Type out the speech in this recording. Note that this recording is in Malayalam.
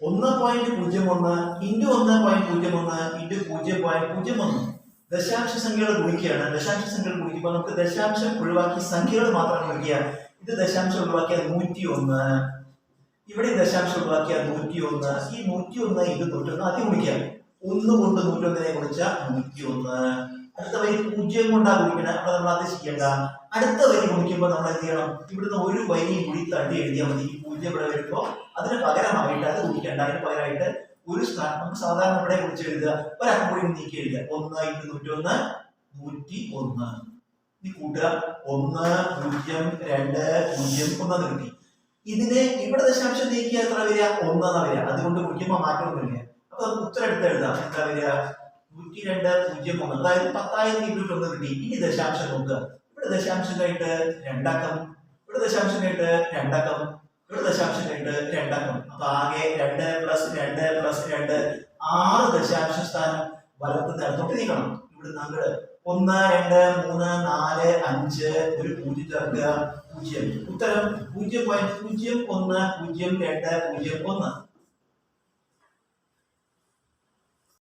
1.01 ഇൻറ്റു 1.01 ഇൻറ്റു 0.01 ദശാംശ സംഖ്യകൾ ഗുണിക്കുകയാണ്. ദശാംശ സംഖ്യകൾ ഗുണിക്കുമ്പോൾ നമുക്ക് ദശാംശം ഒഴിവാക്കി സംഖ്യകൾ മാത്രം ഗുണിക്കുക. ഇത് ദശാംശം ഒഴിവാക്കിയാൽ 101, ഇവിടെ ദശാംശം ഒഴിവാക്കിയാൽ 101, ഈ 101 ഇത് 101 ആദ്യം ഗുണിക്കുക. 1 കൊണ്ട് 101 ഗുണിച്ചാൽ 101. അടുത്ത വരി 0 കൊണ്ടാണ് ഗുണിക്കണം. അപ്പൊ നമ്മൾ അത് ചെയ്യണ്ട. അടുത്ത വരി ഗുണിക്കുമ്പോൾ നമ്മൾ എന്ത് ചെയ്യണം? ഇവിടുന്ന് ഒരു വരി കൂടി തള്ളി എഴുതിയാൽ മതി. ഈ 0 ഇവിടെ വരുമ്പോൾ അതിന് പകരമായിട്ട് അത് ഗുണിക്കേണ്ട. അതിന് പകരമായിട്ട് ഒരു സ്ഥാനം നമുക്ക് സാധാരണ ഇവിടെ കുറിച്ച് എഴുതുക. ഒരക്കം കൂടി നീക്കി എഴുതുക. 1 × 101 101. ഈ കൂട്ടുക 1 0 2 0 1 കിട്ടി. ഇതിനെ ഇവിടെ ദശാംശം നീക്കിയ എത്ര വരിക? 1 വരിക. അതുകൊണ്ട് ഗുണിക്കുമ്പോൾ മാറ്റമൊന്നുമില്ല. അപ്പൊ നമുക്ക് ഉത്തരം എടുത്ത് എഴുതാം. എന്താ വരിക? 102.01. അതായത് 10,201 കിട്ടി. ഇനി ദശാംശം നോക്കുക. ഇവിടെ ദശാംശം കഴിഞ്ഞിട്ട് രണ്ടക്കം, ഇവിടെ ദശാംശം കഴിഞ്ഞിട്ട് രണ്ടക്കം, ഇവിടെ ദശാംശം കഴിഞ്ഞിട്ട് രണ്ടക്കം. അപ്പൊ ആകെ 2 + 2 + 2 6 ദശാംശ സ്ഥാനം വലത്ത് നിലത്തോട്ട് നീക്കണം. ഇവിടെ അങ്ങോട്ട് 1 2 3 4 5 ഒരു 0 ചേർക്കുക. 0. ഉത്തരം 0.010201.